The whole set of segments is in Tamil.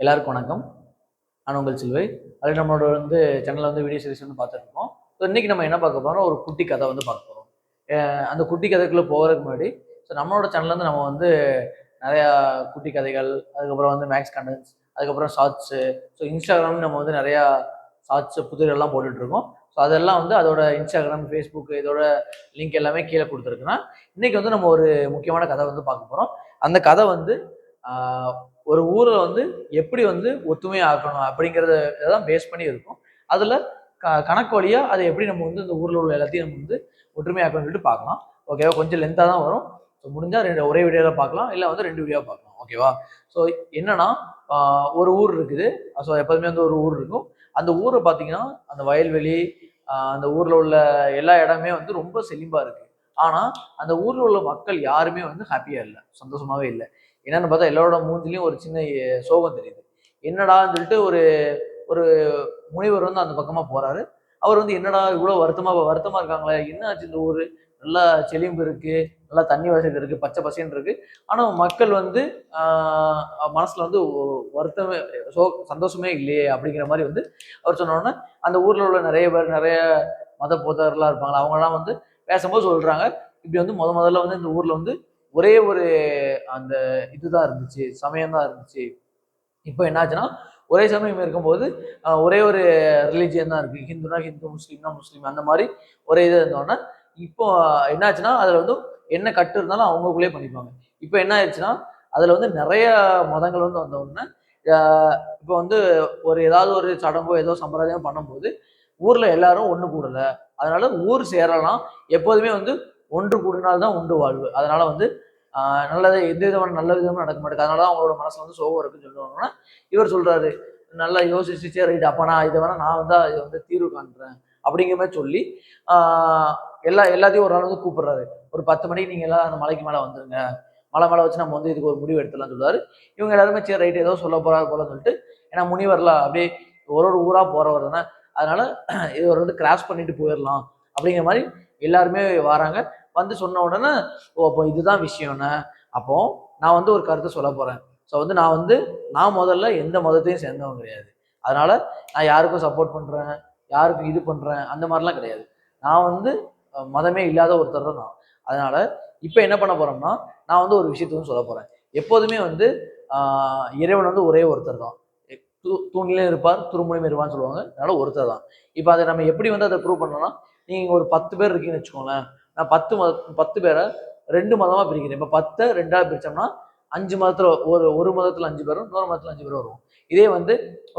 எல்லாருக்கும் வணக்கம். நான் உங்கள் சில்வை. அது நம்மளோட சேனலில் வீடியோ சீரிஸ் பார்த்துருக்கோம். ஸோ இன்றைக்கி நம்ம என்ன பார்க்க போகிறோம், ஒரு குட்டி கதை பார்க்க போகிறோம். அந்த குட்டி கதைக்குள்ளே போகிறதுக்கு முன்னாடி நம்மளோட சேனல்லேருந்து நம்ம நிறையா குட்டி கதைகள், அதுக்கப்புறம் மேக்ஸ் கண்டென்ட்ஸ், அதுக்கப்புறம் ஷார்ட்ஸு, ஸோ இன்ஸ்டாகிராம் நம்ம நிறையா ஷார்ட்ஸு புதிரெல்லாம் போட்டுட்ருக்கோம். ஸோ அதெல்லாம் அதோட இன்ஸ்டாகிராம், ஃபேஸ்புக் இதோட லிங்க் எல்லாமே கீழே கொடுத்துருக்குன்னா, இன்றைக்கி நம்ம ஒரு முக்கியமான கதை பார்க்க போகிறோம். அந்த கதை ஒரு ஊரில் எப்படி ஒத்துமையை ஆக்கணும் அப்படிங்கிறத தான் பேஸ் பண்ணி இருக்கும். அதில் கணக்கு வழியாக அதை எப்படி நம்ம இந்த ஊரில் உள்ள எல்லாத்தையும் நம்ம ஒற்றுமையாக்கணும்னு சொல்லிட்டு பார்க்கலாம். ஓகேவா? கொஞ்சம் லென்த்தாக தான் வரும். ஸோ முடிஞ்சால் ஒரே வீடியோவில் பார்க்கலாம், இல்லை 2 வீடியோவாக பார்க்கலாம். ஓகேவா? ஸோ என்னன்னா, ஒரு ஊர் இருக்குது. ஸோ எப்போதுமே ஒரு ஊர் இருக்கும். அந்த ஊரை பார்த்தீங்கன்னா, அந்த வயல்வெளி, அந்த ஊரில் உள்ள எல்லா இடமே ரொம்ப செழிப்பாக இருக்குது. ஆனால் அந்த ஊரில் உள்ள மக்கள் யாருமே ஹாப்பியாக இல்லை, சந்தோஷமாகவே இல்லை. என்னன்னு பார்த்தா எல்லாரோட மூஞ்சிலையும் ஒரு சின்ன சோகம் தெரியுது. என்னடான்னு சொல்லிட்டு ஒரு ஒரு முனிவர் அந்த பக்கமா போறாரு. அவர் என்னடா இவ்வளவு வருத்தமா இருக்காங்களே, என்ன ஆச்சு இந்த ஊரு, நல்லா செழிம்பு இருக்கு, நல்லா தண்ணி வசதி இருக்கு, பச்சை பசேன்னு இருக்கு. ஆனா மக்கள் மனசுல வருத்தமே சந்தோஷமே இல்லையே அப்படிங்கிற மாதிரி அவர் சொன்ன உடனே, அந்த ஊர்ல உள்ள நிறைய பேர், நிறைய மத போதகர்கள்லாம் இருப்பாங்க, அவங்கலாம் பேசும்போது சொல்றாங்க, இப்படி முதல்ல இந்த ஊர்ல ஒரே ஒரு அந்த இதுதான் இருந்துச்சு, சமயம் தான் இருந்துச்சு. இப்போ என்னாச்சுன்னா, ஒரே சமயம் இருக்கும்போது ஒரே ஒரு ரிலீஜியன் தான் இருக்கு. ஹிந்துனா ஹிந்து, முஸ்லீம்னா முஸ்லீம், அந்த மாதிரி ஒரே இது இருந்தோன்னா, இப்போ என்னாச்சுன்னா அதுல என்ன கட்டு இருந்தாலும் அவங்களுக்குள்ளே பண்ணிப்பாங்க. இப்போ என்ன ஆயிடுச்சுன்னா, அதுல நிறைய மதங்கள் வந்த உடனே, இப்போ ஒரு ஏதாவது ஒரு சடங்கோ ஏதோ சம்பிரதாயம் பண்ணும்போது ஊர்ல எல்லாரும் ஒண்ணு கூடல. அதனால ஊர் சேரலாம், எப்போதுமே ஒன்று கூடினால்தான் உண்டு வாழ்வு. அதனால நல்லது, எந்த விதமான நல்ல விதமும் நடக்க மாட்டேங்குது. அதனாலதான் அவங்களோட மனசுல சோகம் இருக்குன்னு சொல்லுவாங்கன்னா, இவர் சொல்றாரு, நல்லா யோசிச்சு ரைட், அப்ப நான் இதை வேணா நான் இதை தீர்வு காண்றேன் அப்படிங்கிற மாதிரி சொல்லி எல்லாத்தையும் ஒரு நாள் கூப்பிடுறாரு. ஒரு 10 மணிக்கு நீங்க எல்லாம் அந்த மலைக்கு மேல வந்துருங்க, மலை மேல வச்சு நம்ம இதுக்கு ஒரு முடிவு எடுத்துலாம் சொல்லுவாரு. இவங்க எல்லாருமே சரி ரைட், ஏதோ சொல்ல போறாரு போலன்னு சொல்லிட்டு, ஏன்னா முனிவர்லாம் அப்படியே ஒரு ஊரா போறவர் தானே, அதனால இது கிராஸ் பண்ணிட்டு போயிடலாம் அப்படிங்கிற மாதிரி எல்லாருமே வராங்க. சொன்ன உடனே, ஓ அப்போ இதுதான் விஷயம்னு, அப்போ நான் ஒரு கருத்தை சொல்ல போறேன். ஸோ நான் முதல்ல எந்த மதத்தையும் சேர்ந்தவங்க கிடையாது. அதனால நான் யாருக்கும் சப்போர்ட் பண்றேன், யாருக்கும் இது பண்றேன், அந்த மாதிரிலாம் கிடையாது. நான் மதமே இல்லாத ஒருத்தர் தான் நான். அதனால இப்போ என்ன பண்ண போறோம்னா, நான் ஒரு விஷயத்தையும் சொல்ல போறேன். எப்போதுமே இறைவன் ஒரே ஒருத்தர் தான். தூணிலே இருப்பார், துருமுனையும் இருப்பான்னு சொல்லுவாங்க. அதனால ஒருத்தர் தான். இப்போ அதை நம்ம எப்படி அதை ப்ரூவ் பண்ணோம்னா, நீங்க ஒரு 10 பேர் இருக்கீங்கன்னு வச்சுக்கோங்களேன். நான் 10 பேரை 2 மதமா பிரிக்கிறேன். இப்போ 10 2ஆ பிரிச்சோம்னா 5 மதத்துல ஒரு மதத்துல 5 பேரும், இன்னொரு மதத்துல 5 பேரும் வருவோம். இதே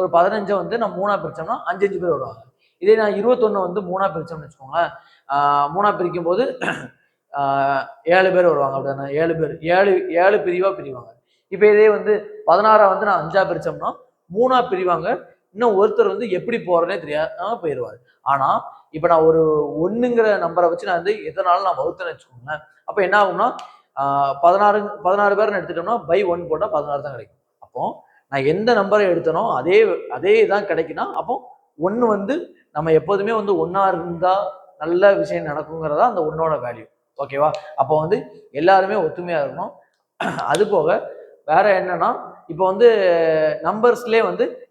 ஒரு 15 நான் 3ஆ பிரிச்சோம்னா 5 பேர் வருவாங்க. இதே நான் 21 3ஆ பிரிச்சோம்னு வச்சுக்கோங்களேன், 3ஆ பிரிக்கும் போது 7 பேர் வருவாங்க. அப்படின்னா 7 பேர் 7 பிரிவா பிரிவாங்க. இப்போ இதே 16 நான் 5ஆ பிரிச்சோம்னா 3ஆ பிரிவாங்க. இன்னும் ஒருத்தர் எப்படி போறதுனே தெரியாம போயிடுவாரு. ஆனா இப்ப நான் ஒரு 1ங்கிற நம்பரை வச்சு நான் எதனாலும் நான் வகுத்தேன்னு வச்சுக்கோங்களேன். அப்ப என்ன ஆகும்னா, 16 பேர்னு எடுத்துட்டோம்னா பை 1 போட்டா 16 தான் கிடைக்கும். அப்போ நான் எந்த நம்பரை எடுத்தனோ அதே தான் கிடைக்குன்னா, அப்போ 1 நம்ம எப்போதுமே ஒன்னா இருந்தா நல்ல விஷயம் நடக்குங்கிறதா அந்த 1ஓட வேல்யூ. ஓகேவா? அப்போ எல்லாருமே ஒத்துமையா இருக்கணும். அது போக வேற என்னன்னா, இப்போ நம்பர்ஸ்லேயே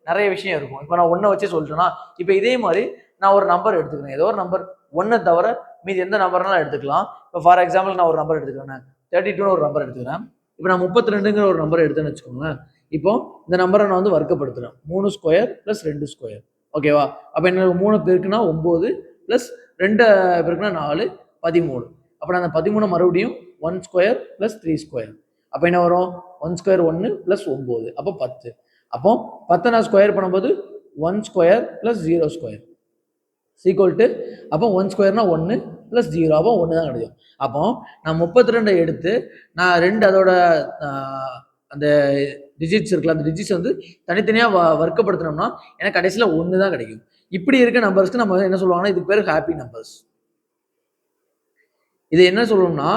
நிறைய விஷயம் இருக்கும். இப்போ நான் 1 வச்சு சொல்லிட்டேன்னா, இப்போ இதே மாதிரி நான் ஒரு நம்பர் எடுத்துக்கிறேன். ஏதோ ஒரு நம்பர் 1 தவிர மீதி எந்த நம்பர்னாலும் எடுத்துக்கலாம். இப்போ ஃபார் எக்ஸாம்பிள் நான் ஒரு நம்பர் எடுத்துக்கிறேன், 32 ஒரு நம்பர் எடுத்துக்கிறேன். இப்போ நான் 32ங்கிற ஒரு நம்பர் எடுத்தேன்னு வச்சுக்கோங்களேன். இப்போ இந்த நம்பரை நான் வர்க்கப்படுத்துறேன். 3 ஸ்கொயர் + 2 ஸ்கொயர். ஓகேவா? அப்போ எனக்கு 3 பெருக்குனா 9 + 2 பெருக்குனா 4 13. அப்போ நான் அந்த 13 மறுபடியும் 1 ஸ்கொயர் + 3 ஸ்கொயர். அப்போ என்ன வரும்? 1 ஸ்கொயர் 1 + 9, அப்போ 10. அப்போ 10 நான் ஸ்கொயர் பண்ணும்போது 1 ஸ்கொயர் + 0 ஸ்கொயர் ஈக்குவல் டு, அப்போ 1 ஸ்கொயர்னா 1 + 0, அப்போ 1 தான் கிடைக்கும். அப்போ நான் 32 எடுத்து நான் 2 அதோட அந்த டிஜிட்ஸ் இருக்குல்ல, அந்த டிஜிட்ஸ் தனித்தனியாக வர்க்கப்படுத்தினோம்னா எனக்கு கடைசியில் 1 தான் கிடைக்கும். இப்படி இருக்க நம்பர்ஸ்க்கு நம்ம என்ன சொல்லுவாங்கன்னா, இதுக்கு பேர் ஹாப்பி நம்பர்ஸ். இது என்ன சொல்லணும்னா,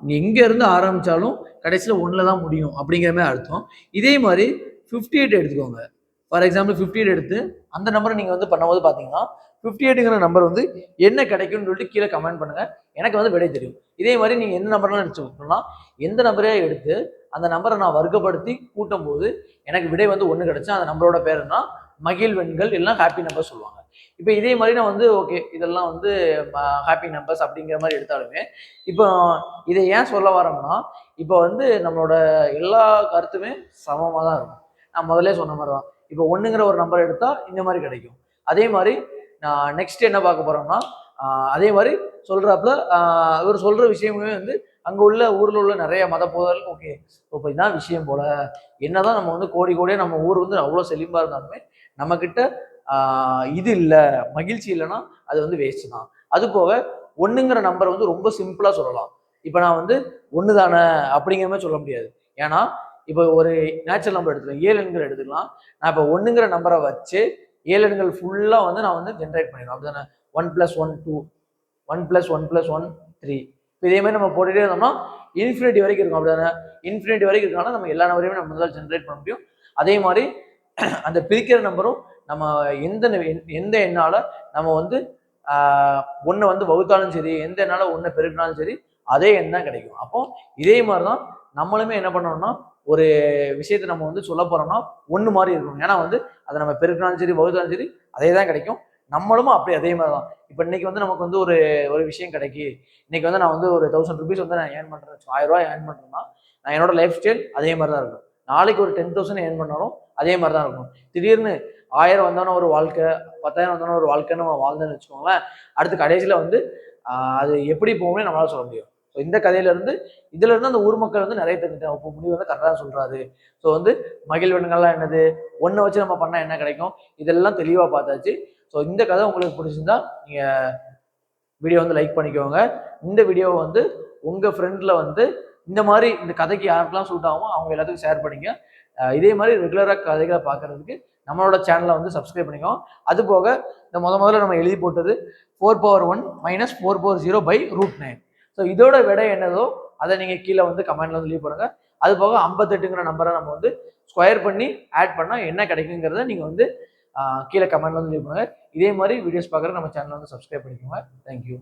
நீ எங்க இருந்து ஆரம்பிச்சாலும் கடைசியில் 1ல தான் முடியும் அப்படிங்கிற மாதிரி அர்த்தம். இதே மாதிரி 58 எடுத்துக்கோங்க. ஃபார் எக்ஸாம்பிள் 58 எடுத்து அந்த நம்பரை நீங்க பண்ணும்போது பாத்தீங்கன்னா, 58ங்கிற நம்பர் என்ன கிடைக்கும்னு சொல்லிட்டு கீழே கமெண்ட் பண்ணுங்க. எனக்கு விடை தெரியும். இதே மாதிரி நீங்க எந்த நம்பர்லாம் எடுத்துக்கோங்கன்னா, எந்த நம்பரே எடுத்து அந்த நம்பரை நான் வர்க்கப்படுத்தி கூட்டும் போது எனக்கு விடை வந்து 1 கிடைச்சா அந்த நம்பரோட பேர் என்ன, மகிழ்வெண்கள் எல்லாம் ஹாப்பி நம்பர் சொல்லுவாங்க. இப்போ இதே மாதிரி நான் வந்து ஓகே இதெல்லாம் வந்து ஹாப்பி நம்பர்ஸ் அப்படிங்கிற மாதிரி எடுத்தாலுமே, இப்போ இதை ஏன் சொல்ல வரோம்னா, இப்போ வந்து நம்மளோட எல்லா கருத்துமே சமமாக தான் இருக்கும். நான் முதல்ல சொன்ன மாதிரி தான். இப்போ 1ங்கிற ஒரு நம்பர் எடுத்தா இந்த மாதிரி கிடைக்கும். அதே மாதிரி நான் நெக்ஸ்ட் என்ன பார்க்க போறோம்னா, அதே மாதிரி சொல்றாப்புல இவர் சொல்ற விஷயமே வந்து அங்க உள்ள ஊர்ல உள்ள நிறைய மத போதர்கள் ஓகே இப்போ இதான் விஷயம் போல. என்னதான் நம்ம வந்து கோடி கோடியா நம்ம ஊர் வந்து அவ்வளவு செழிப்பா இருந்தாலுமே நம்ம கிட்ட இது இல்ல, மகிழ்ச்சி இல்லைன்னா அது வந்து வேஸ்ட் தான். அது போக 1ங்கிற நம்பர் வந்து ரொம்ப சிம்பிளா சொல்லலாம். இப்போ நான் வந்து 1 தானே அப்படிங்கிற மாதிரி சொல்ல முடியாது. ஏன்னா இப்போ ஒரு நேச்சுரல் நம்பர் எடுத்துக்கலாம், 7 எண்கள் எடுத்துக்கலாம். நான் இப்போ 1ங்கிற நம்பரை வச்சு 7 எண்கள் ஃபுல்லா வந்து நான் வந்து ஜென்ரேட் பண்ணிடுவேன். அப்படிதானே 1 + 1 2, 1 + 1 + 1 3. இப்போ இதே மாதிரி நம்ம போட்டுட்டே இருந்தோம்னா இன்ஃபினிட்டி வரைக்கும் இருக்கும். அப்படிதானே இன்ஃபினிட்டி வரைக்கும் இருக்கனால நம்ம எல்லா நம்பரையுமே நம்ம முதல்ல ஜென்ரேட் பண்ண முடியும். அதே மாதிரி அந்த பிரிக்கிற நம்பரும் நம்ம எந்த எண்ணால நம்ம வந்து 1 வந்து வகுத்தாலும் சரி, எந்த எண்ணால 1 பெருக்கினாலும் சரி அதே எண் தான் கிடைக்கும். அப்போ இதே மாதிரி தான் நம்மளுமே என்ன பண்ணணும்னா ஒரு விஷயத்தை நம்ம வந்து சொல்ல போறோம்னா 1 மாதிரி இருக்கணும். ஏன்னா வந்து அதை நம்ம பெருக்கினாலும் சரி வகுத்தாலும் சரி அதே தான் கிடைக்கும். நம்மளும் அப்படி அதே மாதிரி தான். இப்போ இன்னைக்கு வந்து நமக்கு வந்து ஒரு ஒரு விஷயம் கிடைக்கி, இன்னைக்கு வந்து நான் வந்து ஒரு 1000 rupees வந்து நான் ஏர்ன் பண்றேன், 1000 ரூபாய் ஏர்ன் பண்றேன்னா நான் என்னோட லைஃப் ஸ்டைல் அதே மாதிரி தான் இருக்கும். நாளைக்கு ஒரு 10,000 ஏர்ன் பண்ணாலும் அதே மாதிரி தான் இருக்கும். திடீர்னு 1000 வந்தாலும் ஒரு வாழ்க்கை, 10,000 வந்தாலும் ஒரு வாழ்க்கைன்னு நம்ம வாழ்ந்தேன்னு வச்சுக்கோங்களேன், அடுத்து கடைசியில வந்து அது எப்படி போகும்னு நம்மளால சொல்ல முடியும். ஸோ இந்த கதையில இருந்து இதுல இருந்து அந்த ஊர் மக்கள் வந்து நிறைய தெரிஞ்சுட்டாங்க. இப்போ முடிவு வந்து கரெக்டாக சொல்றாரு. ஸோ வந்து மகிழ்வெண்கள்லாம் என்னது, 1 வச்சு நம்ம பண்ணா என்ன கிடைக்கும், இதெல்லாம் தெளிவா பார்த்தாச்சு. ஸோ இந்த கதை உங்களுக்கு பிடிச்சிருந்தா நீங்க வீடியோ வந்து லைக் பண்ணிக்கோங்க. இந்த வீடியோவை வந்து உங்க ஃப்ரெண்ட்ல வந்து இந்த மாதிரி இந்த கதைக்கு யாருக்கெல்லாம் சூட் ஆகுமோ அவங்க எல்லாத்துக்கும் ஷேர் பண்ணிங்க. இதே மாதிரி ரெகுலராக கதைகளை பார்க்கறதுக்கு நம்மளோட சேனலை வந்து சப்ஸ்கிரைப் பண்ணிக்கோங்க. அது போக இந்த முதல்ல நம்ம எழுதி போட்டது 4/1 - 4/0/√9. ஸோ இதோட விடை என்னதோ அதை நீங்க கீழே வந்து கமெண்ட்ல வந்து லீவ் பண்ணுங்க. அது போக 58ங்கிற நம்பரை நம்ம வந்து ஸ்கொயர் பண்ணி ஆட் பண்ணா என்ன கிடைக்குங்கிறத நீங்க வந்து கீழே கமெண்ட்ல வந்து லீவ் பண்ணுங்க. இதே மாதிரி வீடியோஸ் பார்க்குறதுக்கு நம்ம சேனலை வந்து சப்ஸ்கிரைப் பண்ணிக்கோங்க. தேங்க்யூ.